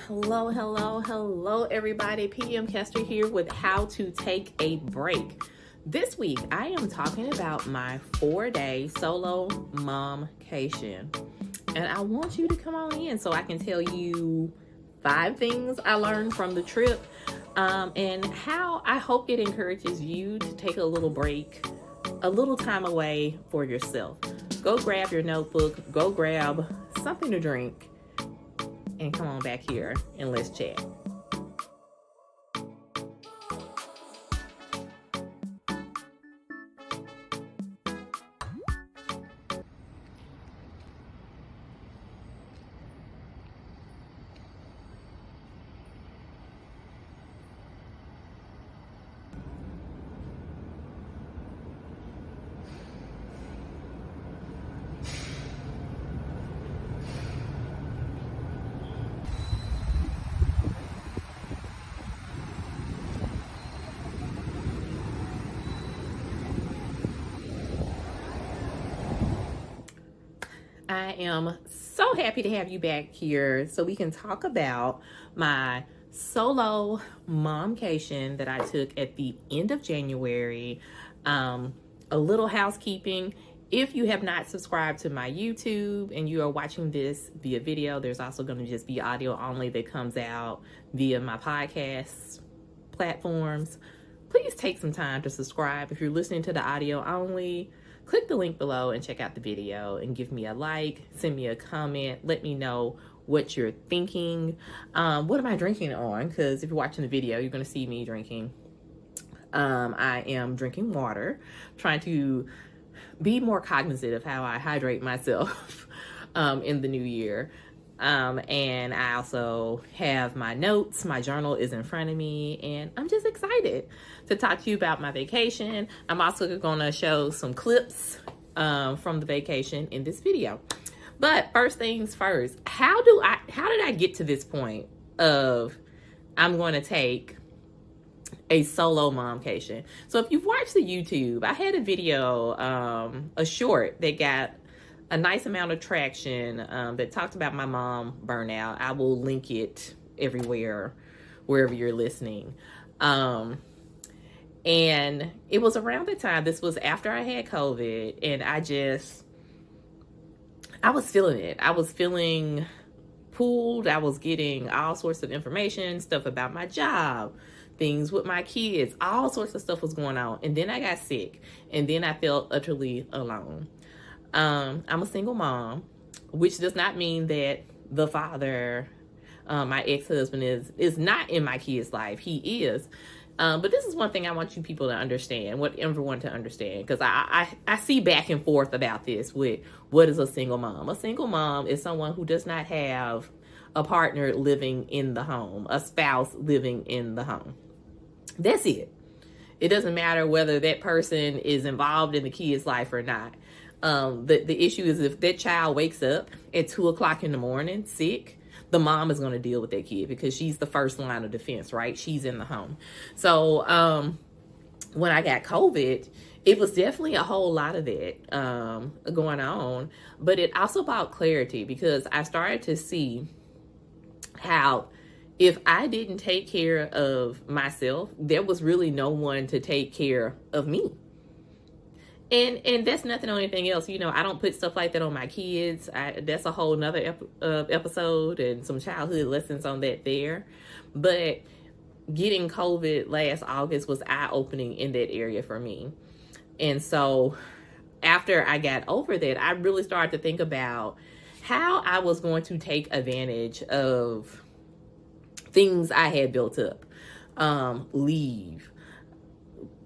Hello, everybody. PM Kester here with how to take a break. This week, I am talking about my 4-day solo momcation. And I want you to come on in so I can tell you 5 things I learned from the trip and how I hope it encourages you to take a little break, a little time away for yourself. Go grab your notebook, go grab something to drink, and come on back here and let's chat. I am so happy to have you back here so we can talk about my solo momcation that I took at the end of January. A little housekeeping. If you have not subscribed to my YouTube and you are watching this via video, there's also going to just be audio only that comes out via my podcast platforms. Please take some time to subscribe. If you're listening to the audio only, click the link below and check out the video and give me a like, send me a comment, let me know what you're thinking. What am I drinking on? Because if you're watching the video, you're going to see me drinking. I am drinking water, trying to be more cognizant of how I hydrate myself in the new year. And I also have my notes. My journal is in front of me, and I'm just excited to talk to you about my vacation. I'm also going to show some clips from the vacation in this video. But first things first, how did I get to this point of I'm going to take a solo momcation? So if you've watched the YouTube, I had a video, a short that got a nice amount of traction that talked about my mom burnout. I will link it everywhere, wherever you're listening. And it was around the time, this was after I had COVID, and I was feeling it. I was feeling pulled. I was getting all sorts of information, stuff about my job, things with my kids, all sorts of stuff was going on. And then I got sick, and then I felt utterly alone. I'm a single mom, which does not mean that the father, my ex-husband is not in my kid's life. He is. But this is one thing I want you people to understand, want everyone to understand, because I see back and forth about this with what is a single mom. A single mom is someone who does not have a partner living in the home, a spouse living in the home. That's it. It doesn't matter whether that person is involved in the kid's life or not. The issue is if that child wakes up at 2 o'clock in the morning sick, the mom is going to deal with that kid because she's the first line of defense, right? She's in the home. So when I got COVID, it was definitely a whole lot of that going on, but it also brought clarity because I started to see how if I didn't take care of myself, there was really no one to take care of me. And that's nothing on anything else. You know, I don't put stuff like that on my kids. That's a whole nother episode and some childhood lessons on that there. But getting COVID last August was eye-opening in that area for me. And so after I got over that, I really started to think about how I was going to take advantage of things I had built up. Leave,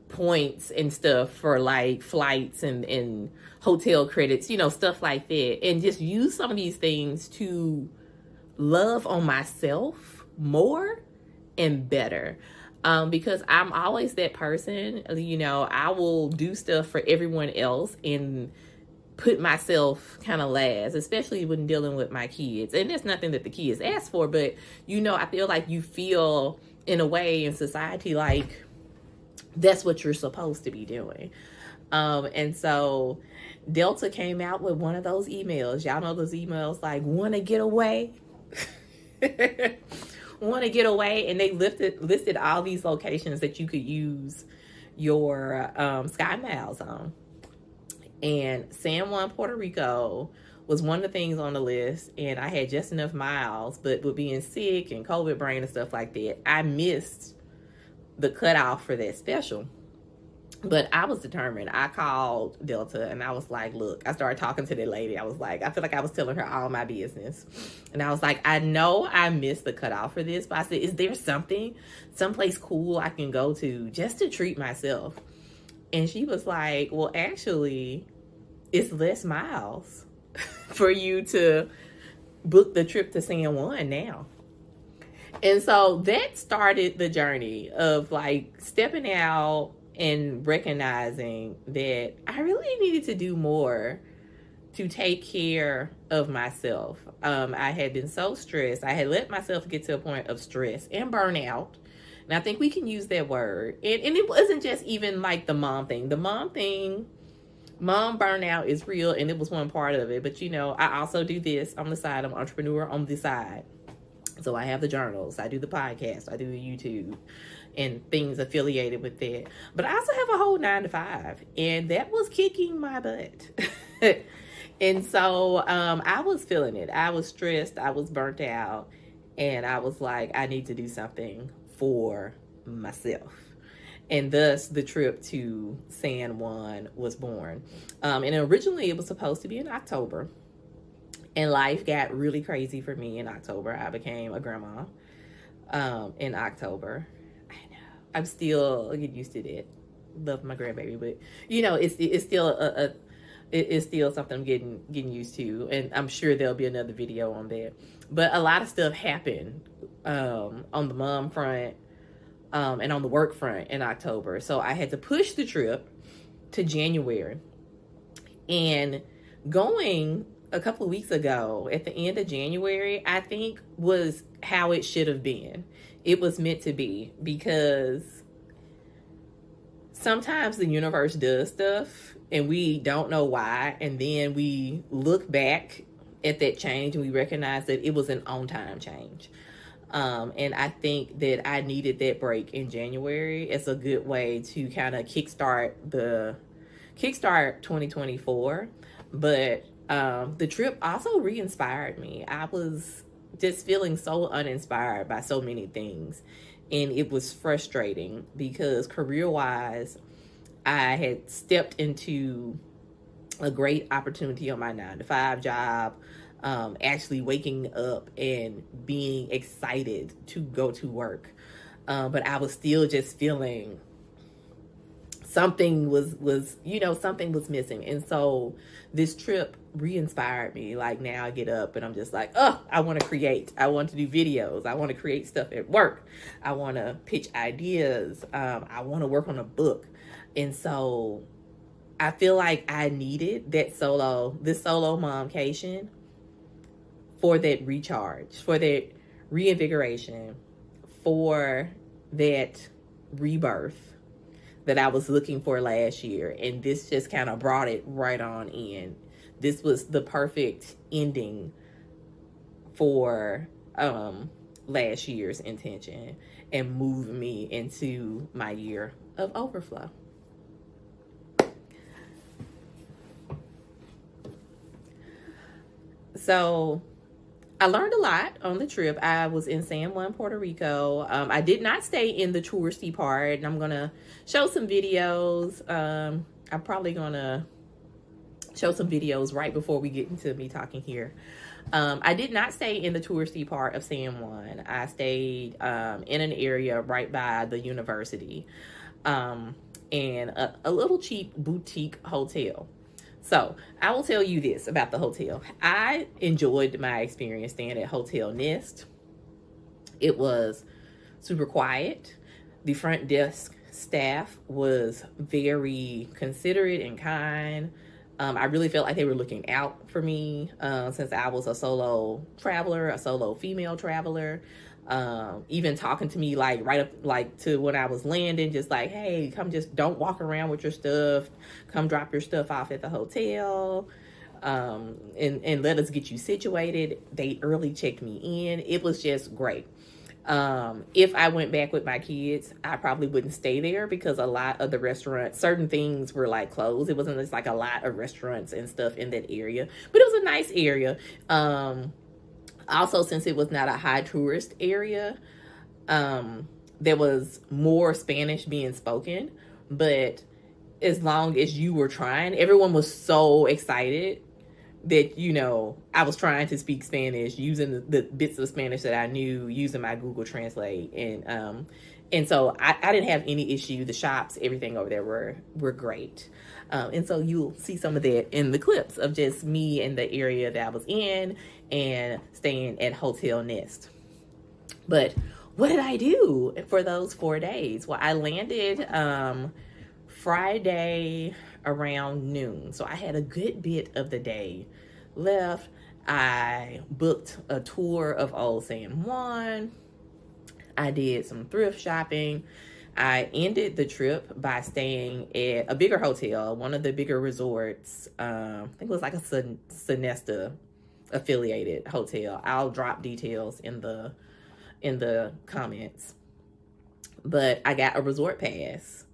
points and stuff for like flights and hotel credits, you know, stuff like that, and just use some of these things to love on myself more and better, because I'm always that person, you know, I will do stuff for everyone else and put myself kind of last, especially when dealing with my kids. And there's nothing that the kids ask for, but you know, I feel like you feel in a way in society like that's what you're supposed to be doing. And so Delta came out with one of those emails. Y'all know those emails like, want to get away? want to get away, and they listed all these locations that you could use your Sky Miles on. And San Juan, Puerto Rico was one of the things on the list, and I had just enough miles, but with being sick and COVID brain and stuff like that, I missed the cutoff for that special. But I was determined. I called Delta and I was like, look, I started talking to that lady. I was like, I feel like I was telling her all my business. And I was like, I know I missed the cutoff for this, but I said, is there someplace cool I can go to just to treat myself? And she was like, well, actually, it's less miles for you to book the trip to San Juan now. And so that started the journey of like stepping out and recognizing that I really needed to do more to take care of myself. I had been so stressed. I had let myself get to a point of stress and burnout. And I think we can use that word. And it wasn't just even like the mom thing. The mom thing, mom burnout is real, and it was one part of it. But, you know, I also do this on the side. I'm an entrepreneur on the side. So I have the journals, I do the podcast, I do the YouTube and things affiliated with that. But I also have a whole 9-to-5, and that was kicking my butt. And so I was feeling it. I was stressed, I was burnt out, and I was like, I need to do something for myself. And thus the trip to San Juan was born. And originally it was supposed to be in October. And life got really crazy for me in October. I became a grandma in October. I know. I'm still getting used to that. Love my grandbaby, but you know, it's still it's still something I'm getting used to, and I'm sure there'll be another video on that. But a lot of stuff happened on the mom front and on the work front in October, so I had to push the trip to January. And going a couple of weeks ago at the end of January, I think was how it should have been. It was meant to be, because sometimes the universe does stuff and we don't know why. And then we look back at that change and we recognize that it was an on-time change. And I think that I needed that break in January. It's a good way to kind of kickstart 2024. But the trip also re-inspired me. I was just feeling so uninspired by so many things. And it was frustrating because career-wise, I had stepped into a great opportunity on my 9-to-5 job, actually waking up and being excited to go to work. But I was still just feeling something was missing. And so this trip re-inspired me. Like, now I get up and I'm just like, oh, I want to create. I want to do videos. I want to create stuff at work. I want to pitch ideas. I want to work on a book. And so I feel like I needed this solo momcation for that recharge, for that reinvigoration, for that rebirth that I was looking for last year. And this just kind of brought it right on in. This was the perfect ending for last year's intention and moved me into my year of overflow. So I learned a lot on the trip. I was in San Juan, Puerto Rico. I did not stay in the touristy part, and I'm going to show some videos. I'm probably going to show some videos right before we get into me talking here. I did not stay in the touristy part of San Juan. I stayed in an area right by the university, and a little cheap boutique hotel. So I will tell you this about the hotel. I enjoyed my experience staying at Hotel Nest. It was super quiet. The front desk staff was very considerate and kind. I really felt like they were looking out for me since I was a solo traveler, a solo female traveler. Even talking to me like right up like to when I was landing, just like, hey, come, just don't walk around with your stuff. Come drop your stuff off at the hotel. And let us get you situated. They early checked me in. It was just great. If I went back with my kids, I probably wouldn't stay there because a lot of the restaurants, certain things were like closed. It wasn't just like a lot of restaurants and stuff in that area, but it was a nice area. Also, since it was not a high tourist area, there was more Spanish being spoken, but as long as you were trying, everyone was so excited that, you know, I was trying to speak Spanish using the bits of Spanish that I knew, using my Google Translate. And so I didn't have any issue. The shops, everything over there were great. And so you'll see some of that in the clips of just me and the area that I was in and staying at Hotel Nest. But what did I do for those 4 days? Well, I landed Friday around noon. So I had a good bit of the day left. I booked a tour of Old San Juan. I did some thrift shopping. I ended the trip by staying at a bigger hotel, one of the bigger resorts. I think it was like a Sonesta affiliated hotel. I'll drop details in the comments. But I got a resort pass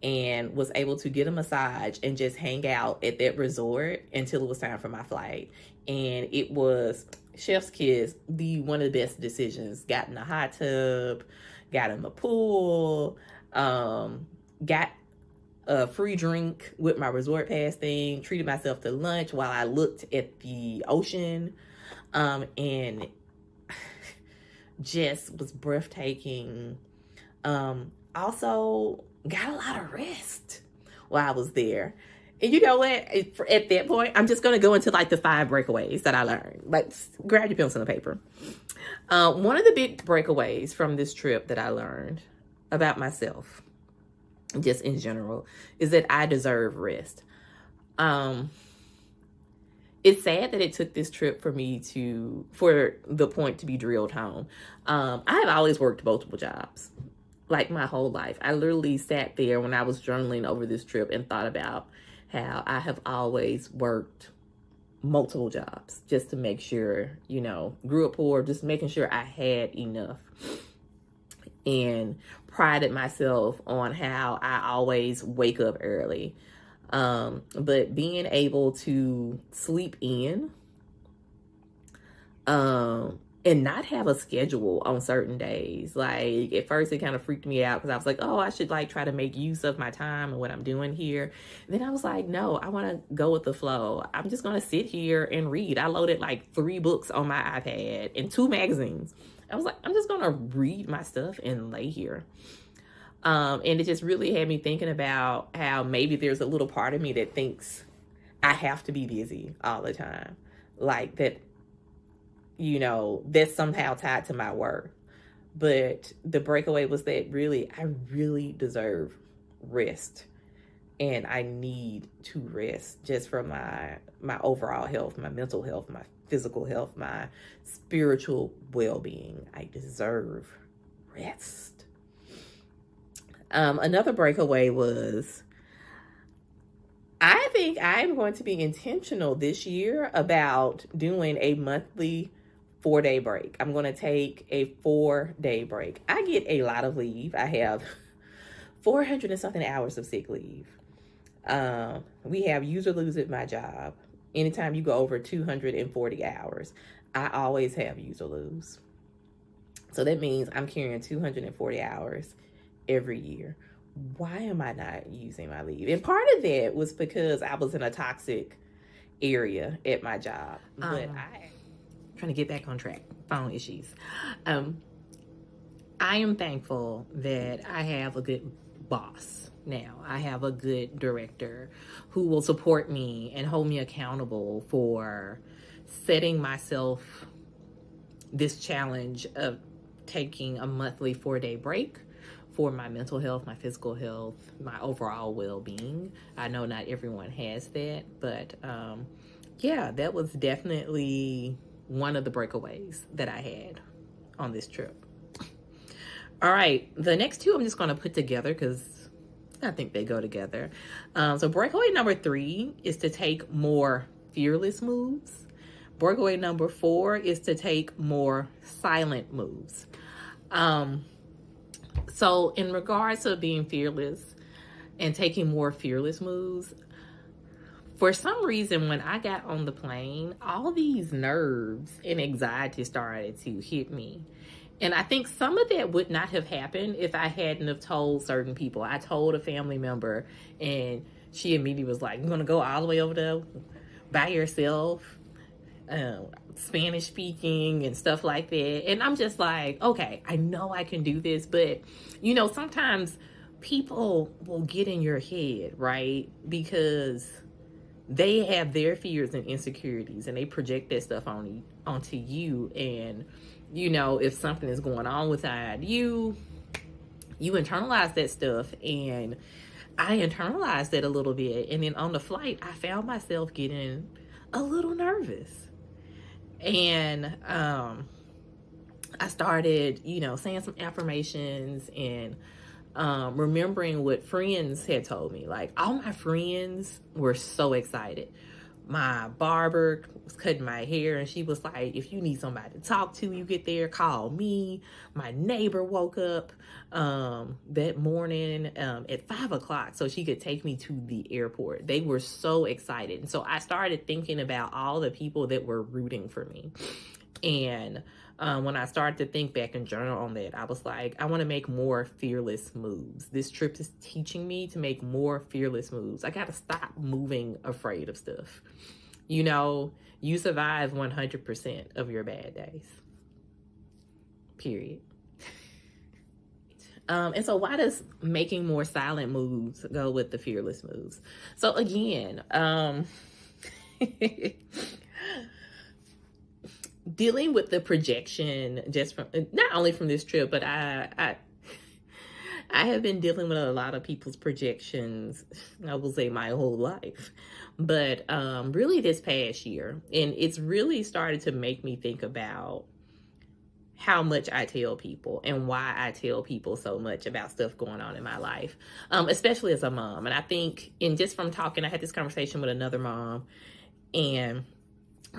and was able to get a massage and just hang out at that resort until it was time for my flight. And it was, chef's kiss, one of the best decisions. Got in the hot tub, got in the pool, got a free drink with my resort pass thing, treated myself to lunch while I looked at the ocean, and just was breathtaking. Also got a lot of rest while I was there. And you know what? At that point, I'm just going to go into like the 5 breakaways that I learned. Like, grab your pencil and paper. One of the big breakaways from this trip that I learned about myself, just in general, is that I deserve rest. It's sad that it took this trip for the point to be drilled home. I have always worked multiple jobs, like my whole life. I literally sat there when I was journaling over this trip and thought about how I have always worked multiple jobs just to make sure, you know, grew up poor, just making sure I had enough, and prided myself on how I always wake up early. But being able to sleep in, and not have a schedule on certain days. Like, at first it kind of freaked me out because I was like, oh, I should like try to make use of my time and what I'm doing here. And then I was like, no, I want to go with the flow. I'm just going to sit here and read. I loaded like 3 books on my iPad and 2 magazines. I was like, I'm just going to read my stuff and lay here. And it just really had me thinking about how maybe there's a little part of me that thinks I have to be busy all the time. Like that, you know, that's somehow tied to my worth. But the breakaway was that I really deserve rest. And I need to rest just for my overall health, my mental health, my physical health, my spiritual well-being. I deserve rest. Another breakaway was, I think I'm going to be intentional this year about doing a monthly 4-day break. I'm going to take a 4-day break. I get a lot of leave. I have 400 and something hours of sick leave. We have use or lose at my job. Anytime you go over 240 hours, I always have use or lose. So that means I'm carrying 240 hours every year. Why am I not using my leave? And part of that was because I was in a toxic area at my job. But trying to get back on track. Phone issues. I am thankful that I have a good boss now. I have a good director who will support me and hold me accountable for setting myself this challenge of taking a monthly 4-day break for my mental health, my physical health, my overall well-being. I know not everyone has that, but yeah, that was definitely one of the breakaways that I had on this trip. All right, the next 2 I'm just going to put together because I think they go together. So breakaway number 3 is to take more fearless moves. Breakaway number 4 is to take more silent moves. So in regards to being fearless and taking more fearless moves, for some reason, when I got on the plane, all these nerves and anxiety started to hit me. And I think some of that would not have happened if I hadn't have told certain people. I told a family member, and she immediately was like, "You're going to go all the way over there by yourself, Spanish speaking and stuff like that." And I'm just like, okay, I know I can do this. But, you know, sometimes people will get in your head, right? Because they have their fears and insecurities, and they project that stuff onto you. And you know, if something is going on within you internalize that stuff. And I internalized that a little bit, and then on the flight I found myself getting a little nervous. And I started, you know, saying some affirmations and remembering what friends had told me. Like, all my friends were so excited. My barber was cutting my hair, and she was like, "If you need somebody to talk to, you get there, call me." My neighbor woke up that morning at 5 o'clock so she could take me to the airport. They were so excited. And so I started thinking about all the people that were rooting for me. And when I started to think back and journal on that, I was like, I want to make more fearless moves. This trip is teaching me to make more fearless moves. I got to stop moving afraid of stuff. You know, you survive 100% of your bad days. Period. And so why does making more silent moves go with the fearless moves? So again, dealing with the projection just from, not only from this trip, but I have been dealing with a lot of people's projections, I will say my whole life, but really this past year. And it's really started to make me think about how much I tell people and why I tell people so much about stuff going on in my life, especially as a mom. And I think, and just from talking, I had this conversation with another mom, and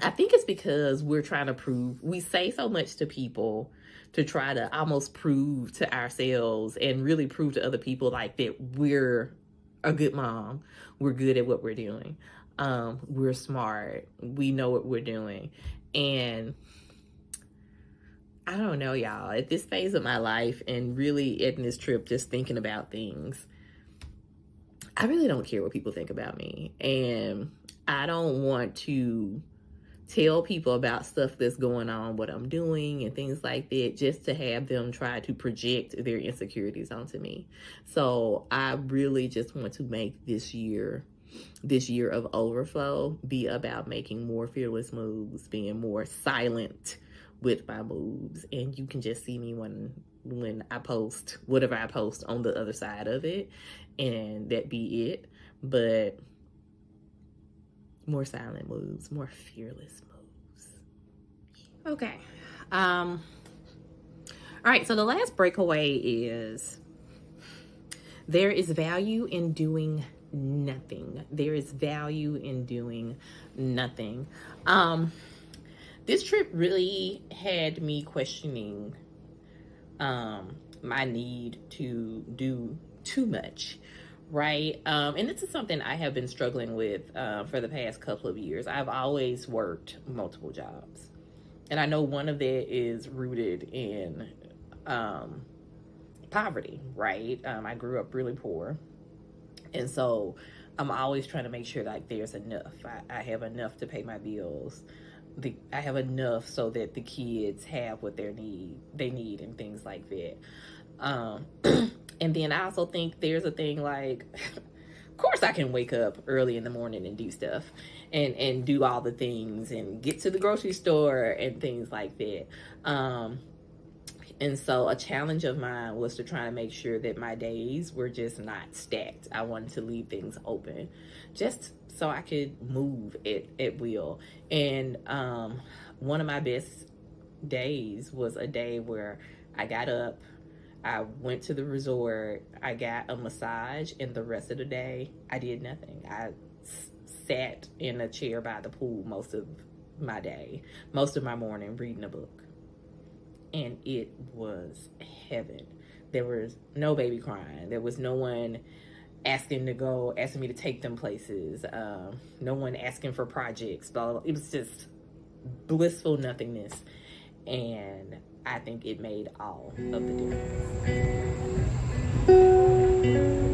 I think it's because we're trying to prove, we say so much to people to try to almost prove to ourselves and really prove to other people like that we're a good mom. We're good at what we're doing. We're smart. We know what we're doing. And I don't know, y'all, at this phase of my life and really in this trip, just thinking about things, I really don't care what people think about me. And I don't want to tell people about stuff that's going on, what I'm doing and things like that, just to have them try to project their insecurities onto me. So I really just want to make this year of overflow be about making more fearless moves, being more silent with my moves. And you can just see me when I post whatever I post on the other side of it, and that be it. But more silent moves, more fearless moves. Okay. All right, so the last breakaway is there is value in doing nothing. There is value in doing nothing. This trip really had me questioning my need to do too much, right? And this is something I have been struggling with for the past couple of years. I've always worked multiple jobs, and I know one of that is rooted in poverty, right? I grew up really poor, and so I'm always trying to make sure like there's enough. I have enough to pay my bills. I have enough so that the kids have what they need and things like that. And then I also think there's a thing like, of course I can wake up early in the morning and do stuff and do all the things and get to the grocery store and things like that. And so a challenge of mine was to try to make sure that my days were just not stacked. I wanted to leave things open just so I could move at will. And one of my best days was a day where I got up, I went to the resort, I got a massage, and the rest of the day I did nothing. I sat in a chair by the pool most of my day, most of my morning, reading a book. and it was heaven. There was no baby crying. There was no one asking me to take them places. No one asking for projects. Blah, blah, blah. It was just blissful nothingness. And I think it made all of the difference.